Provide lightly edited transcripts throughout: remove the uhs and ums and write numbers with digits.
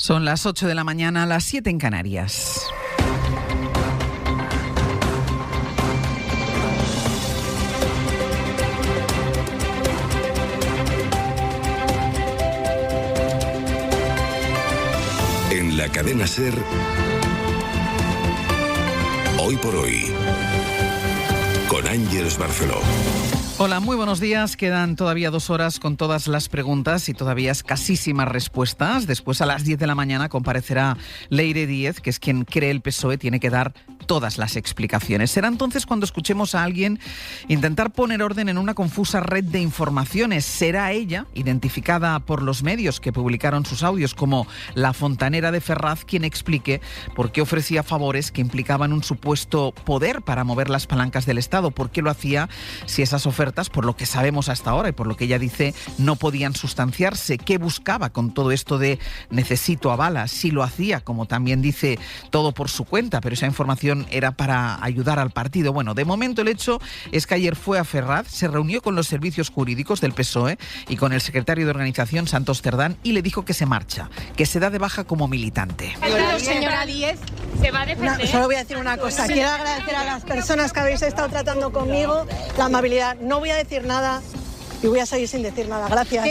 Son las 8 de la mañana, las 7 en Canarias. En la cadena SER, Hoy por Hoy, con Ángeles Barceló. Hola, muy buenos días. Quedan todavía 2 horas con todas las preguntas y todavía escasísimas respuestas. Después, a las 10 de la mañana, comparecerá Leire Díez, que es quien cree el PSOE, tiene que dar todas las explicaciones. Será entonces cuando escuchemos a alguien intentar poner orden en una confusa red de informaciones. Será ella, identificada por los medios que publicaron sus audios como la fontanera de Ferraz, quien explique por qué ofrecía favores que implicaban un supuesto poder para mover las palancas del Estado. ¿Por qué lo hacía si esas ofertas, por lo que sabemos hasta ahora y por lo que ella dice, no podían sustanciarse? ¿Qué buscaba con todo esto de necesito avalas? Si lo hacía, como también dice, todo por su cuenta, pero esa información era para ayudar al partido. Bueno, de momento el hecho es que ayer fue a Ferraz, se reunió con los servicios jurídicos del PSOE y con el secretario de organización, Santos Cerdán, y le dijo que se marcha, que se da de baja como militante. Señora Díez, se va a defender. Solo voy a decir una cosa. Quiero agradecer a las personas que habéis estado tratando conmigo la amabilidad. No voy a decir nada y voy a seguir sin decir nada. Gracias.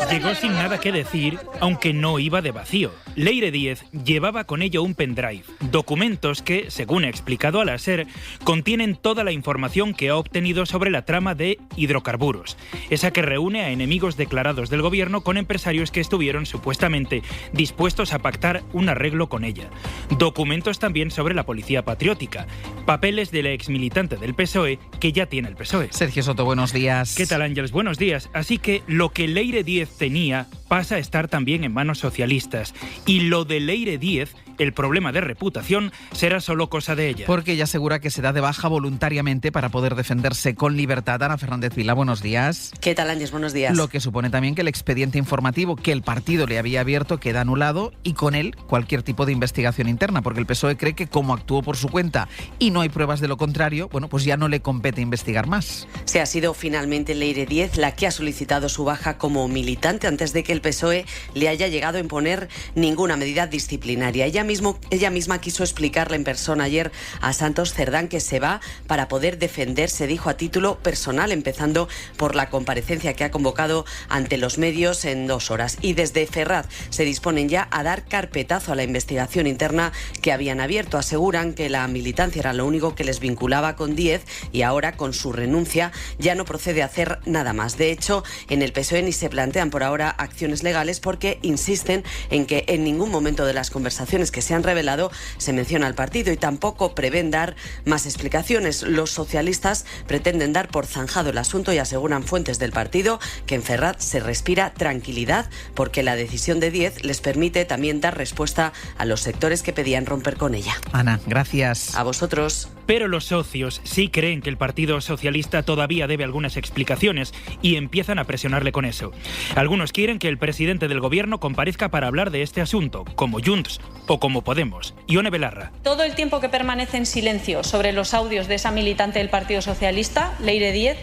Llegó sin nada que decir, aunque no iba de vacío. Leire Díez llevaba con ello un pendrive, documentos que, según ha explicado a la SER, contienen toda la información que ha obtenido sobre la trama de hidrocarburos, esa que reúne a enemigos declarados del gobierno con empresarios que estuvieron supuestamente dispuestos a pactar un arreglo con ella. Documentos también sobre la policía patriótica, papeles de la exmilitante del PSOE que ya tiene el PSOE. Sergio Soto, buenos días. ¿Qué tal, Ángeles? Buenos días. Así que lo que Leire Díez tenía pasa a estar también en manos socialistas. Y lo de Leire Díez, el problema de reputación, será solo cosa de ella. Porque ella asegura que se da de baja voluntariamente para poder defenderse con libertad. Ana Fernández Vila, buenos días. ¿Qué tal, Ángeles? Buenos días. Lo que supone también que el expediente informativo que el partido le había abierto queda anulado y con él cualquier tipo de investigación interna, porque el PSOE cree que como actuó por su cuenta y no hay pruebas de lo contrario, bueno, pues ya no le compete investigar más. Se ha sido finalmente Leire Díez la que ha solicitado su baja como militante antes de que el PSOE le haya llegado a imponer ninguna medida disciplinaria. Ella misma quiso explicarle en persona ayer a Santos Cerdán que se va para poder defenderse, dijo a título personal, empezando por la comparecencia que ha convocado ante los medios en 2 horas. Y desde Ferraz se disponen ya a dar carpetazo a la investigación interna que habían abierto. Aseguran que la militancia era lo único que les vinculaba con Díez y ahora, con su renuncia, ya no procede a hacer nada más. De hecho, en el PSOE ni se plantean por ahora acciones legales porque insisten en que en ningún momento de las conversaciones que se han revelado se menciona al partido y tampoco prevén dar más explicaciones. Los socialistas pretenden dar por zanjado el asunto y aseguran fuentes del partido que en Ferraz se respira tranquilidad porque la decisión de Díez les permite también dar respuesta a los sectores que pedían romper con ella. Ana, gracias. A vosotros. Pero los socios sí creen que el Partido Socialista todavía debe algunas explicaciones y empiezan a presionarle con eso. Algunos quieren que el presidente del gobierno comparezca para hablar de este asunto, como Junts o como Podemos. Ione Belarra. Todo el tiempo que permanece en silencio sobre los audios de esa militante del Partido Socialista, Leire Díez,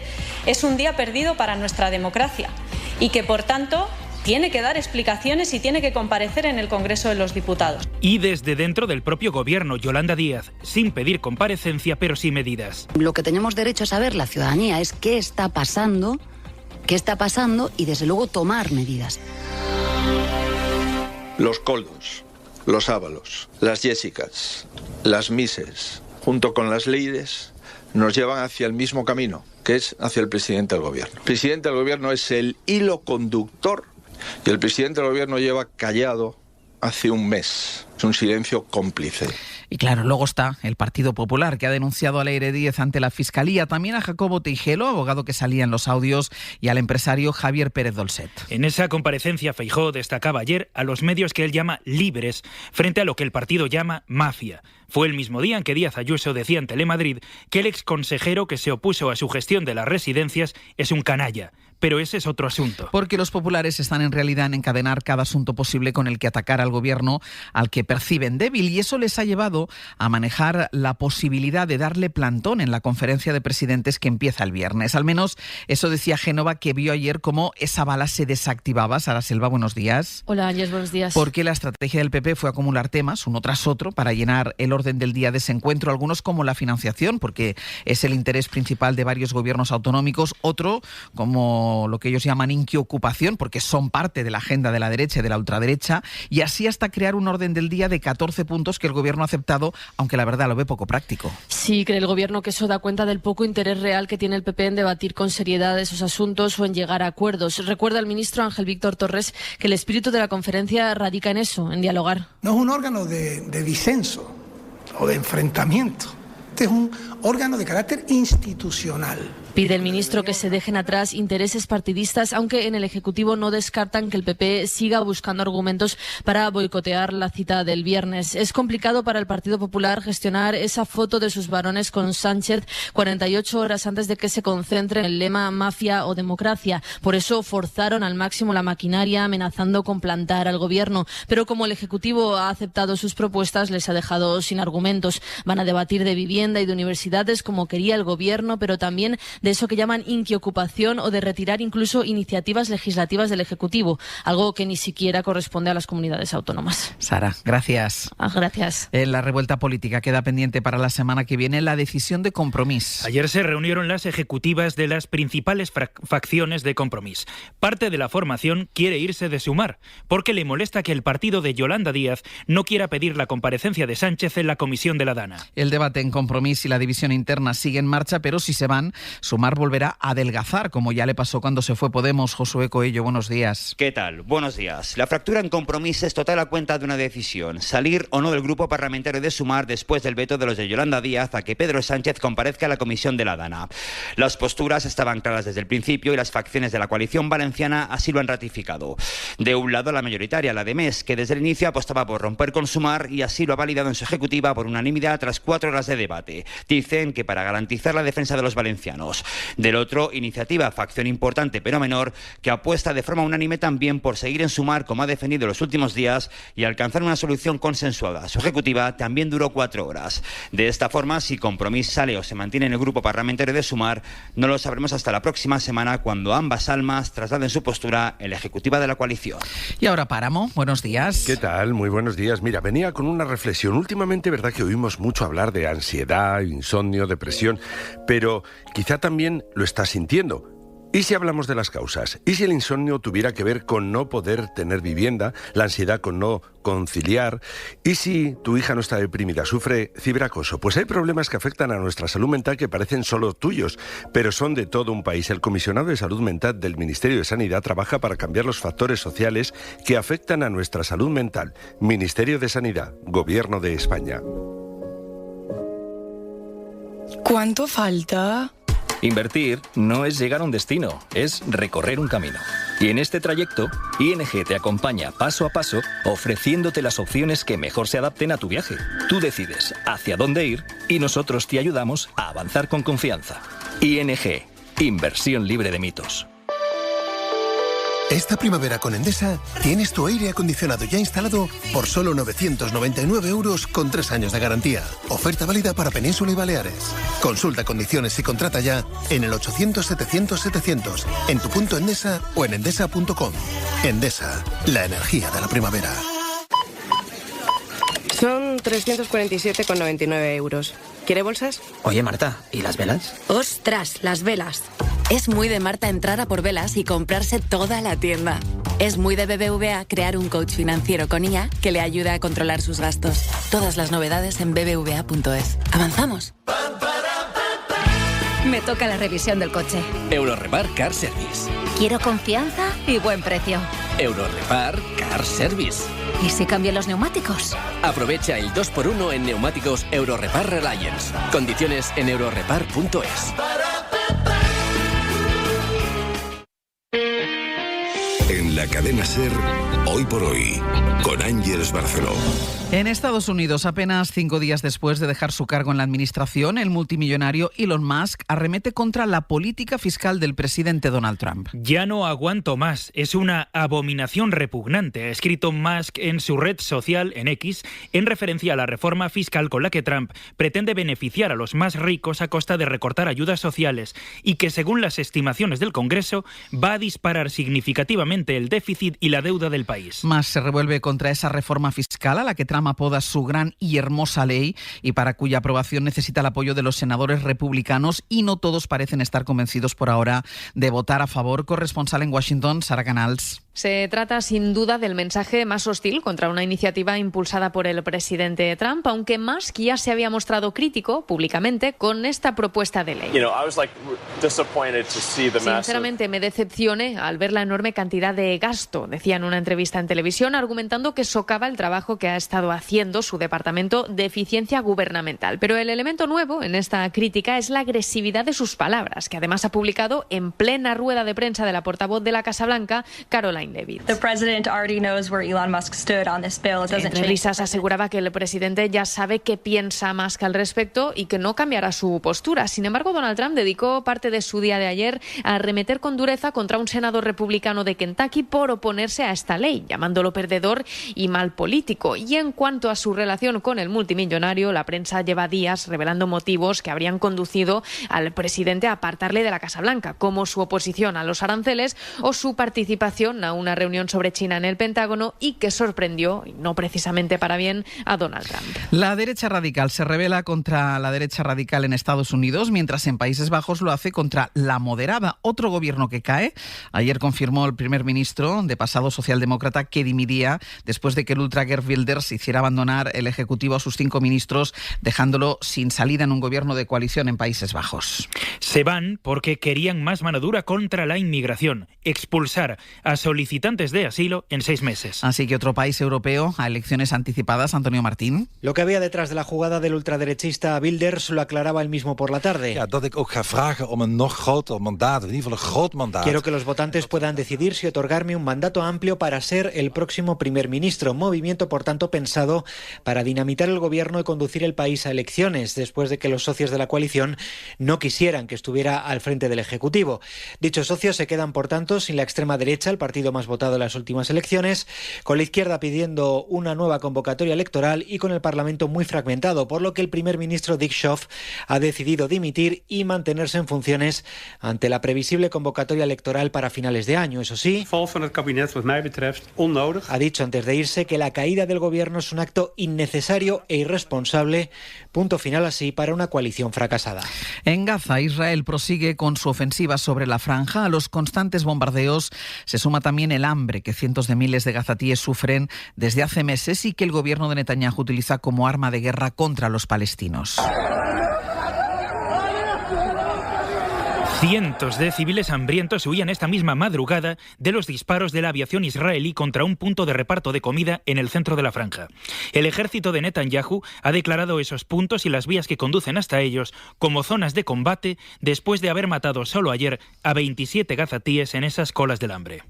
es un día perdido para nuestra democracia y que, por tanto, tiene que dar explicaciones y tiene que comparecer en el Congreso de los Diputados. Y desde dentro del propio gobierno, Yolanda Díaz, sin pedir comparecencia, pero sí medidas. Lo que tenemos derecho a saber la ciudadanía es qué está pasando y desde luego tomar medidas. Los Coldos, los Ábalos, las Jessicas, las Mises, junto con las Leides, nos llevan hacia el mismo camino, que es hacia el presidente del gobierno. El presidente del gobierno es el hilo conductor y el presidente del gobierno lleva callado hace un mes. Es un silencio cómplice. Y claro, luego está el Partido Popular, que ha denunciado a Leire Díez ante la Fiscalía, también a Jacobo Teijelo, abogado que salía en los audios, y al empresario Javier Pérez Dolcet. En esa comparecencia, Feijóo destacaba ayer a los medios que él llama libres frente a lo que el partido llama mafia. Fue el mismo día en que Díaz Ayuso decía en Telemadrid que el exconsejero que se opuso a su gestión de las residencias es un canalla. pero ese es otro asunto. Porque los populares están en realidad en encadenar cada asunto posible con el que atacar al gobierno al que perciben débil, y eso les ha llevado a manejar la posibilidad de darle plantón en la conferencia de presidentes que empieza el viernes. Al menos eso decía Génova, que vio ayer cómo esa bala se desactivaba. Sara Selva, buenos días. Hola, Ángeles, buenos días. Porque la estrategia del PP fue acumular temas uno tras otro para llenar el orden del día de ese encuentro, algunos como la financiación, porque es el interés principal de varios gobiernos autonómicos, otro como lo que ellos llaman inquiocupación, porque son parte de la agenda de la derecha y de la ultraderecha, y así hasta crear un orden del día de 14 puntos que el gobierno ha aceptado, aunque la verdad lo ve poco práctico. Sí, cree el gobierno que eso da cuenta del poco interés real que tiene el PP en debatir con seriedad esos asuntos o en llegar a acuerdos. Recuerda el ministro Ángel Víctor Torres que el espíritu de la conferencia radica en eso, en dialogar. No es un órgano de disenso o de enfrentamiento. Este es un órgano de carácter institucional. Pide el ministro que se dejen atrás intereses partidistas, aunque en el Ejecutivo no descartan que el PP siga buscando argumentos para boicotear la cita del viernes. Es complicado para el Partido Popular gestionar esa foto de sus varones con Sánchez 48 horas antes de que se concentre en el lema mafia o democracia. Por eso forzaron al máximo la maquinaria, amenazando con plantar al gobierno. Pero como el Ejecutivo ha aceptado sus propuestas, les ha dejado sin argumentos. Van a debatir de vivienda y de universidades como quería el gobierno, pero también de eso que llaman inquiocupación o de retirar incluso iniciativas legislativas del Ejecutivo, algo que ni siquiera corresponde a las comunidades autónomas. Sara, gracias. Gracias. En la revuelta política queda pendiente para la semana que viene la decisión de Compromís. Ayer se reunieron las ejecutivas de las principales facciones de Compromís. Parte de la formación quiere irse de Sumar, porque le molesta que el partido de Yolanda Díaz no quiera pedir la comparecencia de Sánchez en la comisión de la Dana. El debate en Compromís y la división interna sigue en marcha, pero si se van, Sumar volverá a adelgazar, como ya le pasó cuando se fue Podemos. Josué Coello, buenos días. ¿Qué tal? Buenos días. La fractura en Compromís es total a cuenta de una decisión: salir o no del grupo parlamentario de Sumar después del veto de los de Yolanda Díaz a que Pedro Sánchez comparezca a la comisión de la Dana. Las posturas estaban claras desde el principio y las facciones de la coalición valenciana así lo han ratificado. De un lado, la mayoritaria, la de MES, que desde el inicio apostaba por romper con Sumar y así lo ha validado en su ejecutiva por unanimidad tras 4 horas de debate. Dicen que para garantizar la defensa de los valencianos. Del otro, Iniciativa, facción importante pero menor, que apuesta de forma unánime también por seguir en Sumar, como ha defendido los últimos días, y alcanzar una solución consensuada. Su ejecutiva también duró 4 horas. De esta forma, si Compromís sale o se mantiene en el grupo parlamentario de Sumar, no lo sabremos hasta la próxima semana, cuando ambas almas trasladen su postura en la ejecutiva de la coalición. Y ahora Páramo, buenos días. ¿Qué tal? Muy buenos días. Mira, venía con una reflexión. Últimamente, verdad que oímos mucho hablar de ansiedad, insomnio, depresión, pero quizá también lo estás sintiendo. ¿Y si hablamos de las causas? ¿Y si el insomnio tuviera que ver con no poder tener vivienda, la ansiedad con no conciliar? ¿Y si tu hija no está deprimida, sufre ciberacoso? Pues hay problemas que afectan a nuestra salud mental que parecen solo tuyos, pero son de todo un país. El comisionado de salud mental del Ministerio de Sanidad trabaja para cambiar los factores sociales que afectan a nuestra salud mental. Ministerio de Sanidad, Gobierno de España. ¿Cuánto falta? Invertir no es llegar a un destino, es recorrer un camino. Y en este trayecto, ING te acompaña paso a paso, ofreciéndote las opciones que mejor se adapten a tu viaje. Tú decides hacia dónde ir y nosotros te ayudamos a avanzar con confianza. ING, inversión libre de mitos. Esta primavera con Endesa tienes tu aire acondicionado ya instalado por solo 999 € con 3 años de garantía. Oferta válida para Península y Baleares. Consulta condiciones y contrata ya en el 800-700-700, en tu punto Endesa o en endesa.com. Endesa, la energía de la primavera. Son 347,99 €. ¿Quiere bolsas? Oye, Marta, ¿y las velas? ¡Ostras, las velas! Es muy de Marta entrar a por velas y comprarse toda la tienda. Es muy de BBVA crear un coach financiero con IA que le ayude a controlar sus gastos. Todas las novedades en bbva.es. ¿Avanzamos? Me toca la revisión del coche. Eurorepar Car Service. Quiero confianza y buen precio. Eurorepar Car Service. ¿Y si cambio los neumáticos? Aprovecha el 2x1 en neumáticos Eurorepar Reliance. Condiciones en eurorepar.es. En la la cadena SER, Hoy por Hoy, con Ángeles Barceló. En Estados Unidos, apenas 5 días después de dejar su cargo en la administración, el multimillonario Elon Musk arremete contra la política fiscal del presidente Donald Trump. Ya no aguanto más, es una abominación repugnante, ha escrito Musk en su red social, en X, en referencia a la reforma fiscal con la que Trump pretende beneficiar a los más ricos a costa de recortar ayudas sociales y que, según las estimaciones del Congreso, va a disparar significativamente el déficit y la deuda del país. Musk se revuelve contra esa reforma fiscal a la que Trump apoda su gran y hermosa ley y para cuya aprobación necesita el apoyo de los senadores republicanos, y no todos parecen estar convencidos por ahora de votar a favor. Corresponsal en Washington, Sara Canals. Se trata sin duda del mensaje más hostil contra una iniciativa impulsada por el presidente Trump, aunque Musk ya se había mostrado crítico públicamente con esta propuesta de ley. Sinceramente me decepcioné al ver la enorme cantidad de gasto, decía en una entrevista en televisión, argumentando que socava el trabajo que ha estado haciendo su departamento de eficiencia gubernamental. Pero el elemento nuevo en esta crítica es la agresividad de sus palabras, que además ha publicado en plena rueda de prensa de la portavoz de la Casa Blanca, Caroline Leavitt. Entre risas aseguraba que el presidente ya sabe qué piensa Musk al respecto y que no cambiará su postura. Sin embargo, Donald Trump dedicó parte de su día de ayer a arremeter con dureza contra un senador republicano de Kentucky por oponerse a esta ley, llamándolo perdedor y mal político. Y en cuanto a su relación con el multimillonario, la prensa lleva días revelando motivos que habrían conducido al presidente a apartarle de la Casa Blanca, como su oposición a los aranceles o su participación a una reunión sobre China en el Pentágono, y que sorprendió, y no precisamente para bien, a Donald Trump. La derecha radical se rebela contra la derecha radical en Estados Unidos, mientras en Países Bajos lo hace contra la moderada. Otro gobierno que cae. Ayer confirmó el primer ministro de pasado socialdemócrata que dimitiría después de que el ultra Geert Wilders hiciera abandonar el Ejecutivo a sus 5 ministros, dejándolo sin salida en un gobierno de coalición en Países Bajos. Se van porque querían más mano dura contra la inmigración, expulsar a solicitantes de asilo en 6 meses. Así que otro país europeo a elecciones anticipadas, Antonio Martín. Lo que había detrás de la jugada del ultraderechista Wilders lo aclaraba él mismo por la tarde. Quiero que los votantes puedan decidir si otorgarme un mandato amplio para ser el próximo primer ministro. Movimiento, por tanto, pensado para dinamitar el gobierno y conducir el país a elecciones, después de que los socios de la coalición no quisieran que estuviera al frente del Ejecutivo. Dichos socios se quedan, por tanto, sin la extrema derecha, el partido más votado en las últimas elecciones, con la izquierda pidiendo una nueva convocatoria electoral y con el Parlamento muy fragmentado, por lo que el primer ministro Dick Schoof ha decidido dimitir y mantenerse en funciones ante la previsible convocatoria electoral para finales de año. Eso sí, ha dicho antes de irse que la caída del gobierno es un acto innecesario e irresponsable. Punto final así para una coalición fracasada. En Gaza, Israel prosigue con su ofensiva sobre la franja. A los constantes bombardeos se suma también el hambre que cientos de miles de gazatíes sufren desde hace meses y que el gobierno de Netanyahu utiliza como arma de guerra contra los palestinos. Cientos de civiles hambrientos huían esta misma madrugada de los disparos de la aviación israelí contra un punto de reparto de comida en el centro de la franja. El ejército de Netanyahu ha declarado esos puntos y las vías que conducen hasta ellos como zonas de combate después de haber matado solo ayer a 27 gazatíes en esas colas del hambre.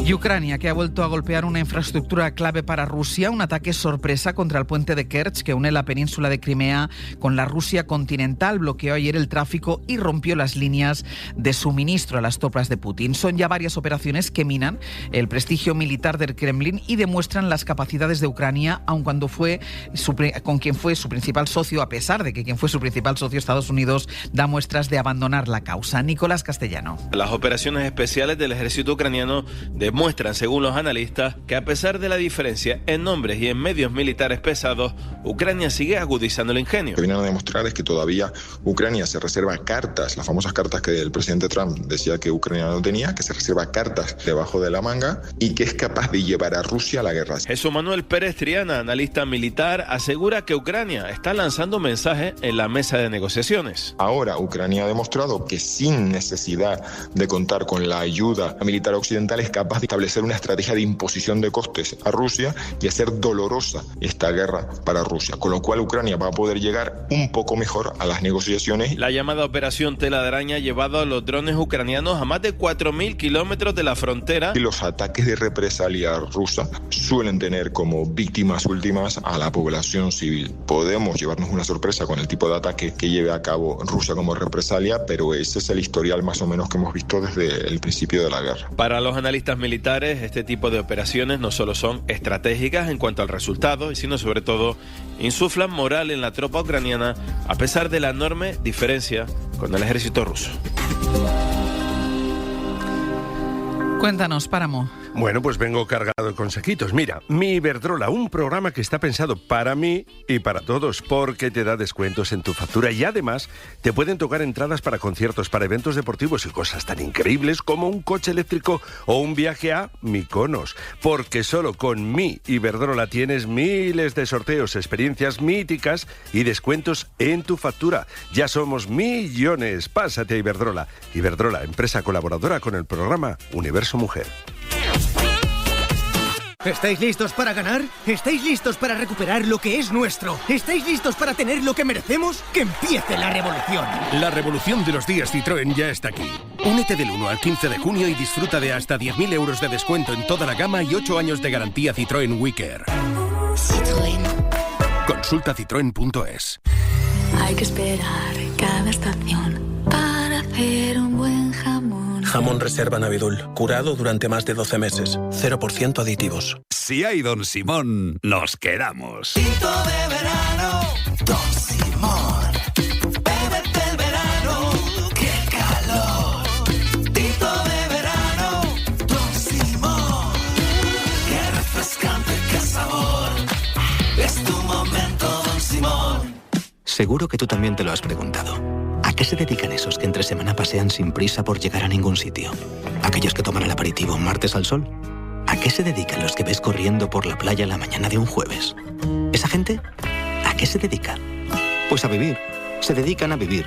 Y Ucrania, que ha vuelto a golpear una infraestructura clave para Rusia, un ataque sorpresa contra el puente de Kerch que une la península de Crimea con la Rusia continental, bloqueó ayer el tráfico y rompió las líneas de suministro a las tropas de Putin. Son ya varias operaciones que minan el prestigio militar del Kremlin y demuestran las capacidades de Ucrania, aun cuando con quien fue su principal socio, a pesar de que quien fue su principal socio, Estados Unidos, da muestras de abandonar la causa. Nicolás Castellano. Las operaciones especiales del ejército ucraniano demuestran, según los analistas, que a pesar de la diferencia en nombres y en medios militares pesados, Ucrania sigue agudizando el ingenio. Lo que vienen a demostrar es que todavía Ucrania se reserva cartas, las famosas cartas que el presidente Trump decía que Ucrania no tenía, que se reserva cartas debajo de la manga y que es capaz de llevar a Rusia a la guerra. Jesús Manuel Pérez Triana, analista militar, asegura que Ucrania está lanzando mensajes en la mesa de negociaciones. Ahora Ucrania ha demostrado que sin necesidad de contar con la ayuda militar occidental es capaz de establecer una estrategia de imposición de costes a Rusia y hacer dolorosa esta guerra para Rusia, con lo cual Ucrania va a poder llegar un poco mejor a las negociaciones. La llamada Operación Tela de Araña ha llevado a los drones ucranianos a más de 4.000 kilómetros de la frontera. Y los ataques de represalia rusa suelen tener como víctimas últimas a la población civil. Podemos llevarnos una sorpresa con el tipo de ataque que lleve a cabo Rusia como represalia, pero ese es el historial más o menos que hemos visto desde el principio de la guerra. Para los analistas militares, este tipo de operaciones no solo son estratégicas en cuanto al resultado, sino sobre todo insuflan moral en la tropa ucraniana a pesar de la enorme diferencia con el ejército ruso. Cuéntanos, Páramo. Bueno, pues vengo cargado de consejitos. Mira, Mi Iberdrola, un programa que está pensado para mí y para todos, porque te da descuentos en tu factura y además te pueden tocar entradas para conciertos, para eventos deportivos y cosas tan increíbles como un coche eléctrico o un viaje a Mykonos. Porque solo con Mi Iberdrola tienes miles de sorteos, experiencias míticas y descuentos en tu factura. Ya somos millones. Pásate a Iberdrola. Iberdrola, empresa colaboradora con el programa Universo Mujer. ¿Estáis listos para ganar? ¿Estáis listos para recuperar lo que es nuestro? ¿Estáis listos para tener lo que merecemos? ¡Que empiece la revolución! La revolución de los días Citroën ya está aquí. Únete del 1 al 15 de junio y disfruta de hasta 10.000 euros de descuento en toda la gama y 8 años de garantía Citroën WeCare. Citroën. Consulta citroen.es. Hay que esperar cada estación para hacer un buen jamón. Jamón Reserva Navidul, curado durante más de 12 meses. 0% aditivos. Si hay Don Simón, nos quedamos. Tinto de verano, Don Simón. Bébete el verano, qué calor. Tinto de verano, Don Simón. Qué refrescante, qué sabor. Es tu momento, Don Simón. Seguro que tú también te lo has preguntado. ¿A qué se dedican esos que entre semana pasean sin prisa por llegar a ningún sitio? ¿Aquellos que toman el aperitivo un martes al sol? ¿A qué se dedican los que ves corriendo por la playa la mañana de un jueves? ¿Esa gente? ¿A qué se dedica? Pues a vivir. Se dedican a vivir.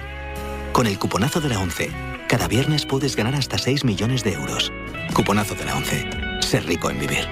Con el cuponazo de la ONCE, cada viernes puedes ganar hasta 6 millones de euros. Cuponazo de la ONCE. Ser rico en vivir.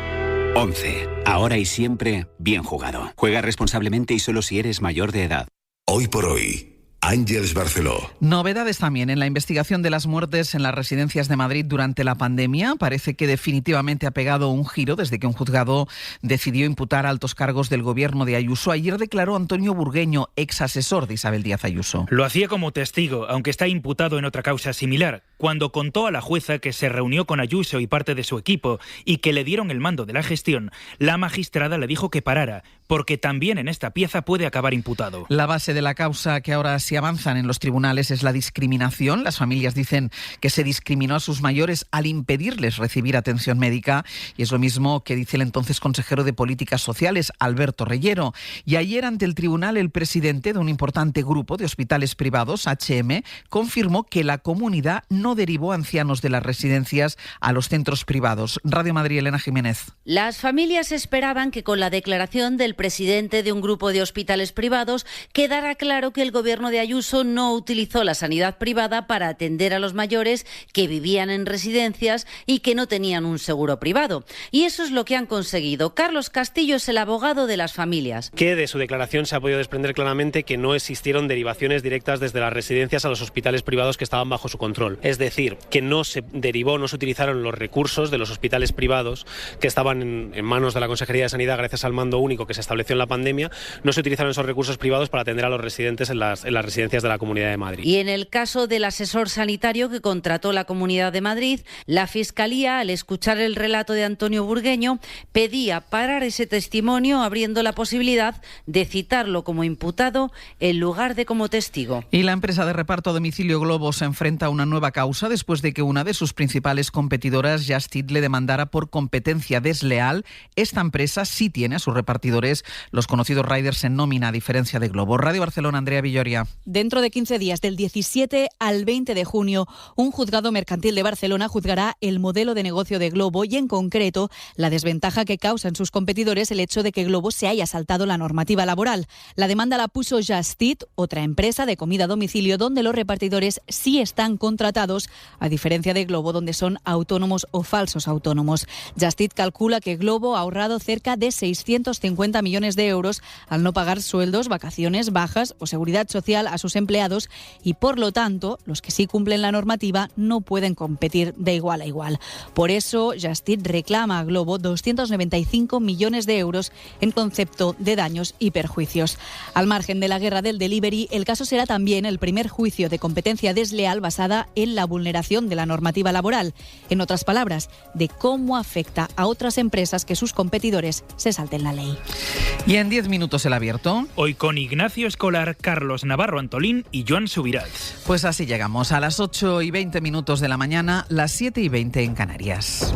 11. Ahora y siempre, bien jugado. Juega responsablemente y solo si eres mayor de edad. Hoy por hoy. Ángeles Barceló. Novedades también en la investigación de las muertes en las residencias de Madrid durante la pandemia. Parece que definitivamente ha pegado un giro desde que un juzgado decidió imputar a altos cargos del gobierno de Ayuso. Ayer declaró Antonio Burgueño, ex asesor de Isabel Díaz Ayuso. Lo hacía como testigo, aunque está imputado en otra causa similar, cuando contó a la jueza que se reunió con Ayuso y parte de su equipo y que le dieron el mando de la gestión. La magistrada le dijo que parara, porque también en esta pieza puede acabar imputado. La base de la causa que ahora se avanzan en los tribunales es la discriminación. Las familias dicen que se discriminó a sus mayores al impedirles recibir atención médica y es lo mismo que dice el entonces consejero de Políticas Sociales, Alberto Reyero. Y ayer ante el tribunal el presidente de un importante grupo de hospitales privados, HM, confirmó que la comunidad no derivó ancianos de las residencias a los centros privados. Radio Madrid, Elena Jiménez. Las familias esperaban que con la declaración del presidente de un grupo de hospitales privados quedara claro que el gobierno de Ayuso no utilizó la sanidad privada para atender a los mayores que vivían en residencias y que no tenían un seguro privado. Y eso es lo que han conseguido. Carlos Castillo es el abogado de las familias. Que de su declaración se ha podido desprender claramente que no existieron derivaciones directas desde las residencias a los hospitales privados que estaban bajo su control. Es decir, que no se derivó, no se utilizaron los recursos de los hospitales privados que estaban en manos de la Consejería de Sanidad gracias al mando único que se estableció en la pandemia. No se utilizaron esos recursos privados para atender a los residentes en las residencias de la Comunidad de Madrid. Y en el caso del asesor sanitario que contrató la Comunidad de Madrid, la Fiscalía, al escuchar el relato de Antonio Burgueño, pedía parar ese testimonio, abriendo la posibilidad de citarlo como imputado en lugar de como testigo. Y la empresa de reparto a domicilio Globo se enfrenta a una nueva causa después de que una de sus principales competidoras, Just Eat, le demandara por competencia desleal. Esta empresa sí tiene a sus repartidores los conocidos riders en nómina, a diferencia de Globo. Radio Barcelona, Andrea Villoria. Dentro de 15 días, del 17 al 20 de junio, un juzgado mercantil de Barcelona juzgará el modelo de negocio de Glovo y, en concreto, la desventaja que causa en sus competidores el hecho de que Glovo se haya saltado la normativa laboral. La demanda la puso Just Eat, otra empresa de comida a domicilio donde los repartidores sí están contratados, a diferencia de Glovo, donde son autónomos o falsos autónomos. Just Eat calcula que Glovo ha ahorrado cerca de 650 millones de euros al no pagar sueldos, vacaciones, bajas o seguridad social a sus empleados y, por lo tanto, los que sí cumplen la normativa no pueden competir de igual a igual. Por eso, Just Eat reclama a Glovo 295 millones de euros en concepto de daños y perjuicios. Al margen de la guerra del delivery, el caso será también el primer juicio de competencia desleal basada en la vulneración de la normativa laboral. En otras palabras, de cómo afecta a otras empresas que sus competidores se salten la ley. Y en 10 minutos el abierto. Hoy con Ignacio Escolar, Carlos Navarro Antolín y Joan Subirats. Pues así llegamos a las 8:20 de la mañana, las 7:20 en Canarias.